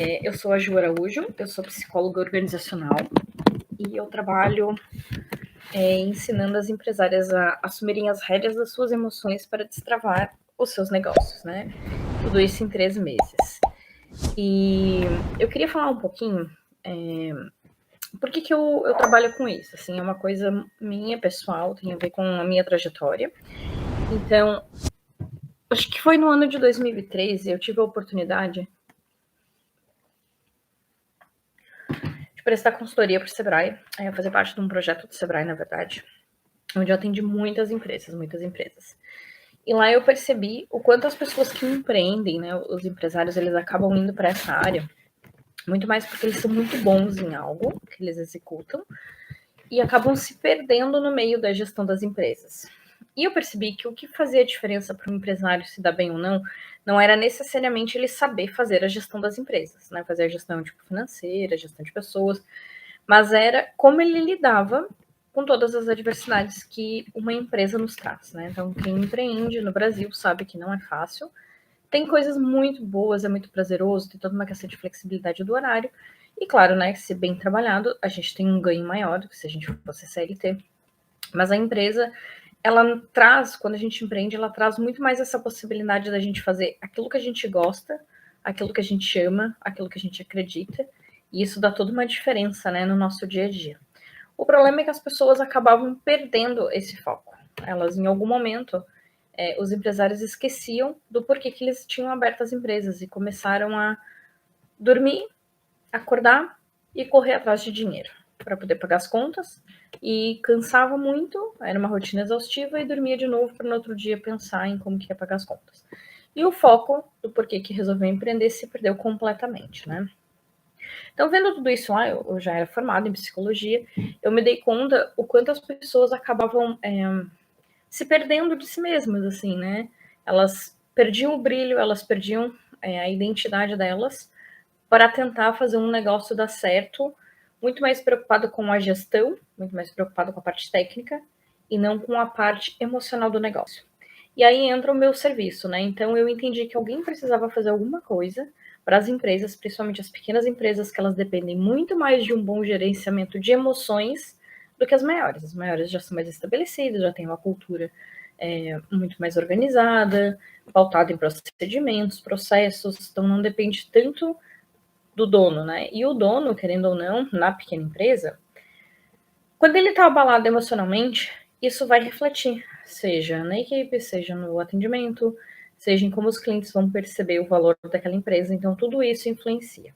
Eu sou a Ju Araújo, eu sou psicóloga organizacional e eu trabalho ensinando as empresárias a assumirem as rédeas das suas emoções para destravar os seus negócios, né? Tudo isso em 3 meses. E eu queria falar um pouquinho por que eu trabalho com isso. Assim, é uma coisa minha, pessoal, tem a ver com a minha trajetória. Então, acho que foi no ano de 2013, eu tive a oportunidade de prestar consultoria para o Sebrae, fazer parte de um projeto do Sebrae, na verdade, onde eu atendi muitas empresas, muitas empresas. E lá eu percebi o quanto as pessoas que empreendem, né, os empresários, eles acabam indo para essa área, muito mais porque eles são muito bons em algo que eles executam e acabam se perdendo no meio da gestão das empresas. E eu percebi que o que fazia diferença para um empresário se dar bem ou não, não era necessariamente ele saber fazer a gestão das empresas, né, fazer a gestão tipo financeira, a gestão de pessoas, mas era como ele lidava com todas as adversidades que uma empresa nos traz, né? Então, quem empreende no Brasil sabe que não é fácil. Tem coisas muito boas, é muito prazeroso, tem toda uma questão de flexibilidade do horário. E claro, né, se bem trabalhado, a gente tem um ganho maior do que se a gente fosse CLT. Mas a empresa, ela traz, quando a gente empreende, ela traz muito mais essa possibilidade da gente fazer aquilo que a gente gosta, aquilo que a gente ama, aquilo que a gente acredita. E isso dá toda uma diferença, né, no nosso dia a dia. O problema é que as pessoas acabavam perdendo esse foco. Elas, em algum momento, os empresários esqueciam do porquê que eles tinham aberto as empresas e começaram a dormir, acordar e correr atrás de dinheiro para poder pagar as contas. E cansava muito, era uma rotina exaustiva e dormia de novo para no outro dia pensar em como que ia pagar as contas. E o foco do porquê que resolveu empreender se perdeu completamente, né? Então, vendo tudo isso lá, eu já era formada em psicologia, eu me dei conta o quanto as pessoas acabavam se perdendo de si mesmas, assim, né? Elas perdiam o brilho, elas perdiam a identidade delas para tentar fazer um negócio dar certo, muito mais preocupado com a gestão, muito mais preocupado com a parte técnica e não com a parte emocional do negócio. E aí entra o meu serviço, né? Então eu entendi que alguém precisava fazer alguma coisa para as empresas, principalmente as pequenas empresas, que elas dependem muito mais de um bom gerenciamento de emoções do que as maiores. As maiores já são mais estabelecidas, já têm uma cultura muito mais organizada, pautada em procedimentos, processos, então não depende tanto do dono, né? E o dono, querendo ou não, na pequena empresa, quando ele está abalado emocionalmente, isso vai refletir, seja na equipe, seja no atendimento, seja em como os clientes vão perceber o valor daquela empresa. Então, tudo isso influencia.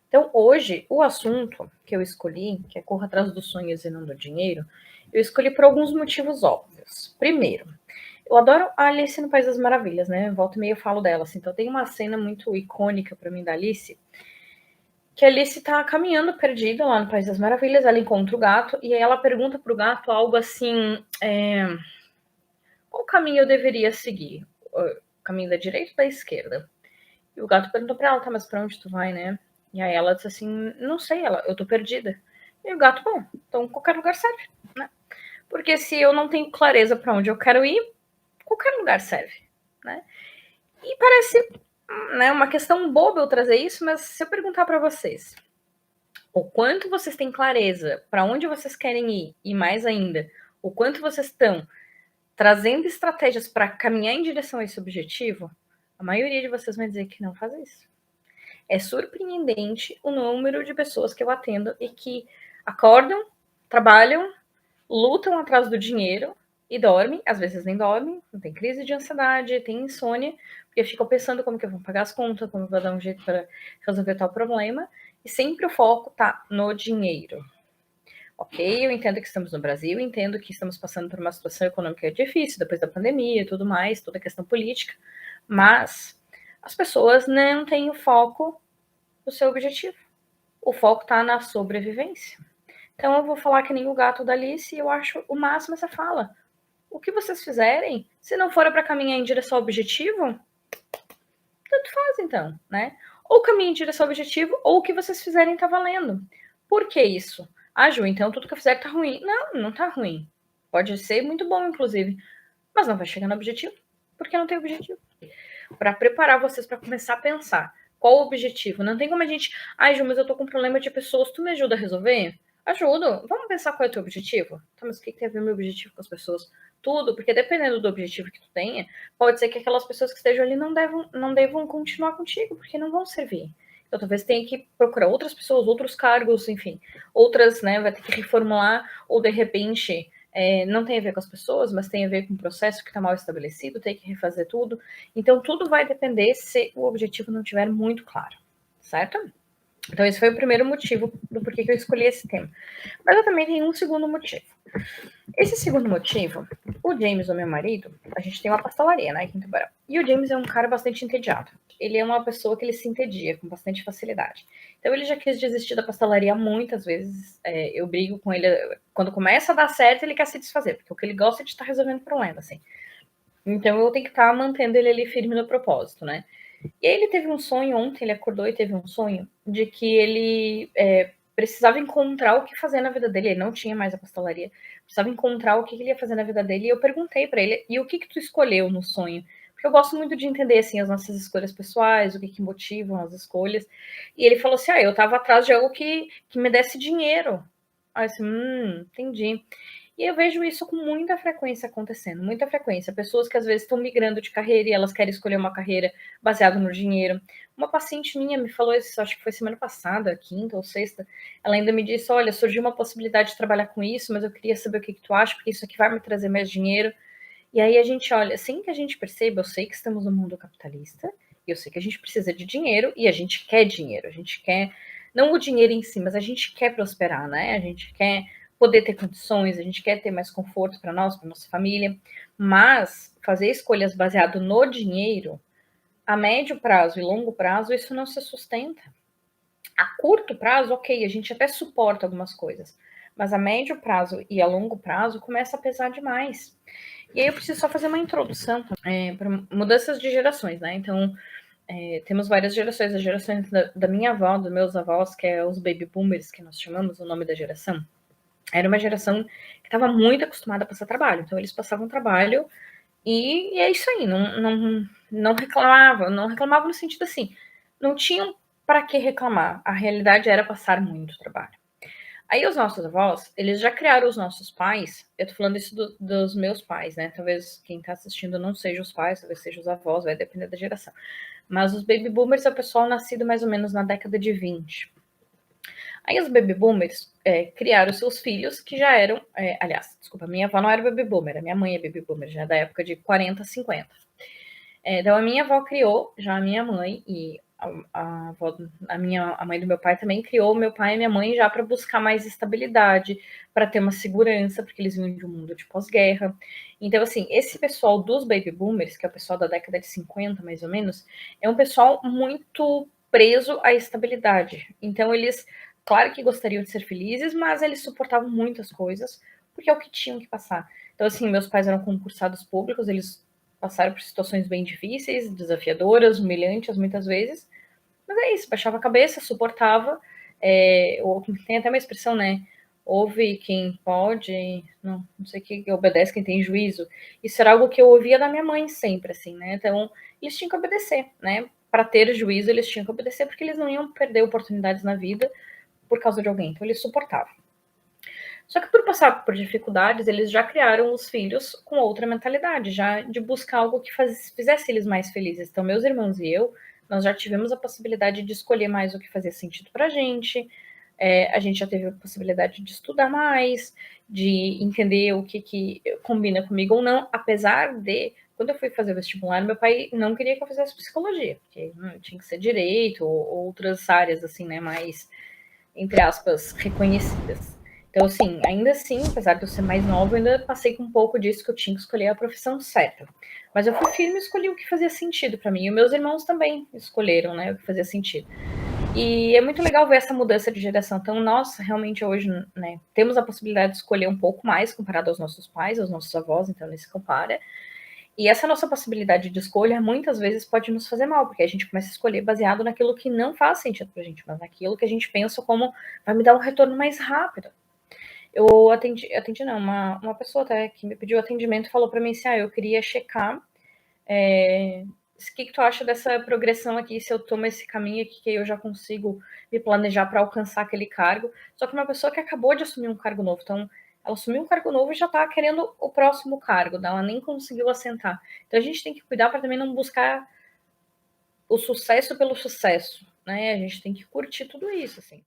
Então, hoje, o assunto que eu escolhi, que é corra atrás dos sonhos e não do dinheiro, eu escolhi por alguns motivos óbvios. Primeiro, eu adoro a Alice no País das Maravilhas, né? Volta e meia eu falo dela, assim. Então, tem uma cena muito icônica para mim da Alice, que a Alice tá caminhando perdida lá no País das Maravilhas, ela encontra o gato, e aí ela pergunta pro gato algo assim, qual caminho eu deveria seguir? O caminho da direita ou da esquerda? E o gato perguntou pra ela, tá, mas pra onde tu vai, né? E aí ela disse assim, não sei, eu tô perdida. E o gato, bom, então qualquer lugar serve, né? Porque se eu não tenho clareza pra onde eu quero ir, qualquer lugar serve, né? E parece, né, uma questão boba eu trazer isso, mas se eu perguntar pra vocês, o quanto vocês têm clareza para onde vocês querem ir e mais ainda, o quanto vocês estão trazendo estratégias para caminhar em direção a esse objetivo, a maioria de vocês vai dizer que não faz isso. É surpreendente o número de pessoas que eu atendo e que acordam, trabalham, lutam atrás do dinheiro e dormem, às vezes nem dormem, tem crise de ansiedade, tem insônia, porque ficam pensando como que eu vou pagar as contas, como eu vou dar um jeito para resolver tal problema, e sempre o foco tá no dinheiro. Ok, eu entendo que estamos no Brasil, entendo que estamos passando por uma situação econômica difícil, depois da pandemia e tudo mais, toda a questão política, mas as pessoas não têm o foco do seu objetivo. O foco está na sobrevivência. Então eu vou falar que nem o gato da Alice e eu acho o máximo essa fala. O que vocês fizerem, se não for para caminhar em direção ao objetivo, tanto faz então, né? Ou caminhe em direção ao objetivo, ou o que vocês fizerem tá valendo. Por que isso? Ah, Ju, então tudo que eu fizer tá ruim. Não, não tá ruim. Pode ser muito bom, inclusive. Mas não vai chegar no objetivo, porque não tem objetivo. Para preparar vocês para começar a pensar Qual o objetivo? Não tem como a gente, ai, Ju, mas eu tô com um problema de pessoas, tu me ajuda a resolver? Ajudo. Vamos pensar qual é o teu objetivo? Tá, mas o que tem a ver meu objetivo com as pessoas? Tudo, porque dependendo do objetivo que tu tenha, pode ser que aquelas pessoas que estejam ali não devam continuar contigo, porque não vão servir. Então, talvez tenha que procurar outras pessoas, outros cargos, enfim, outras, né, vai ter que reformular, ou de repente, não tem a ver com as pessoas, mas tem a ver com o processo que está mal estabelecido, tem que refazer tudo. Então, tudo vai depender se o objetivo não estiver muito claro, certo? Então, esse foi o primeiro motivo do porquê que eu escolhi esse tema. Mas eu também tenho um segundo motivo. Esse segundo motivo, o James, o meu marido, a gente tem uma pastelaria, né, aqui em Tubarão. E o James é um cara bastante entediado. Ele é uma pessoa que ele se entedia com bastante facilidade. Então ele já quis desistir da pastelaria muitas vezes. Eu brigo com ele. Quando começa a dar certo, ele quer se desfazer, porque o que ele gosta é de estar resolvendo problema, assim. Então eu tenho que estar mantendo ele ali firme no propósito, né? E aí ele teve um sonho ontem, ele acordou e teve um sonho de que ele precisava encontrar o que fazer na vida dele. Ele não tinha mais a pastelaria. Precisava encontrar o que ele ia fazer na vida dele. E eu perguntei para ele, e o que tu escolheu no sonho? Porque eu gosto muito de entender, assim, as nossas escolhas pessoais, o que motivam as escolhas. E ele falou assim, eu tava atrás de algo que me desse dinheiro. Aí eu assim, entendi. E eu vejo isso com muita frequência acontecendo, muita frequência. Pessoas que às vezes estão migrando de carreira e elas querem escolher uma carreira baseada no dinheiro. Uma paciente minha me falou isso, acho que foi semana passada, quinta ou sexta. Ela ainda me disse, olha, surgiu uma possibilidade de trabalhar com isso, mas eu queria saber o que tu acha, porque isso aqui vai me trazer mais dinheiro. E aí a gente olha, sem que a gente perceba, eu sei que estamos no mundo capitalista, e eu sei que a gente precisa de dinheiro, e a gente quer dinheiro, a gente quer, não o dinheiro em si, mas a gente quer prosperar, né? A gente quer poder ter condições, a gente quer ter mais conforto para nós, para nossa família, mas fazer escolhas baseado no dinheiro, a médio prazo e longo prazo, isso não se sustenta. A curto prazo, ok, a gente até suporta algumas coisas, mas a médio prazo e a longo prazo começa a pesar demais. E aí eu preciso só fazer uma introdução para mudanças de gerações, né? Então, temos várias gerações. As gerações da minha avó, dos meus avós, que é os baby boomers, que nós chamamos o nome da geração, era uma geração que estava muito acostumada a passar trabalho. Então, eles passavam trabalho e é isso aí. Não reclamavam. Não reclamavam no sentido assim, não tinham para que reclamar. A realidade era passar muito trabalho. Aí os nossos avós, eles já criaram os nossos pais. Eu tô falando isso dos meus pais, né? Talvez quem tá assistindo não seja os pais, talvez seja os avós, vai depender da geração. Mas os baby boomers é o pessoal nascido mais ou menos na década de 20. Aí os baby boomers criaram seus filhos, que já eram. Aliás, desculpa, minha avó não era baby boomer, a minha mãe é baby boomer, já é da época de 40, 50. Então a minha avó criou já a minha mãe e a mãe do meu pai também criou meu pai e minha mãe já para buscar mais estabilidade, para ter uma segurança, porque eles vinham de um mundo de pós-guerra. Então, assim, esse pessoal dos baby boomers, que é o pessoal da década de 50, mais ou menos, é um pessoal muito preso à estabilidade. Então, eles, claro que gostariam de ser felizes, mas eles suportavam muitas coisas, porque é o que tinham que passar. Então, assim, meus pais eram concursados públicos, eles passaram por situações bem difíceis, desafiadoras, humilhantes muitas vezes, mas é isso, baixava a cabeça, suportava, tem até uma expressão, né, ouve quem pode, não sei o que, obedece quem tem juízo. Isso era algo que eu ouvia da minha mãe sempre, assim, né, então eles tinham que obedecer, né, para ter juízo eles tinham que obedecer, porque eles não iam perder oportunidades na vida por causa de alguém, então eles suportavam. Só que por passar por dificuldades, eles já criaram os filhos com outra mentalidade, já de buscar algo que fizesse eles mais felizes. Então, meus irmãos e eu, nós já tivemos a possibilidade de escolher mais o que fazia sentido pra gente. A gente já teve a possibilidade de estudar mais, de entender o que combina comigo ou não, apesar de, quando eu fui fazer o vestibular, meu pai não queria que eu fizesse psicologia, porque tinha que ser direito ou outras áreas, assim, né, mais, entre aspas, reconhecidas. Então, assim, ainda assim, apesar de eu ser mais nova, eu ainda passei com um pouco disso que eu tinha que escolher a profissão certa. Mas eu fui firme e escolhi o que fazia sentido para mim. E meus irmãos também escolheram, né, o que fazia sentido. E é muito legal ver essa mudança de geração. Então, nós realmente hoje, né, temos a possibilidade de escolher um pouco mais comparado aos nossos pais, aos nossos avós, então nem se compara. E essa nossa possibilidade de escolha muitas vezes pode nos fazer mal, porque a gente começa a escolher baseado naquilo que não faz sentido pra gente, mas naquilo que a gente pensa como vai me dar um retorno mais rápido. Eu atendi não, uma pessoa até que me pediu atendimento falou para mim assim, eu queria checar o que tu acha dessa progressão aqui, se eu tomo esse caminho aqui, que eu já consigo me planejar para alcançar aquele cargo, só que uma pessoa que acabou de assumir um cargo novo, então ela assumiu um cargo novo e já está querendo o próximo cargo, ela nem conseguiu assentar. Então a gente tem que cuidar para também não buscar o sucesso pelo sucesso, né? A gente tem que curtir tudo isso, assim.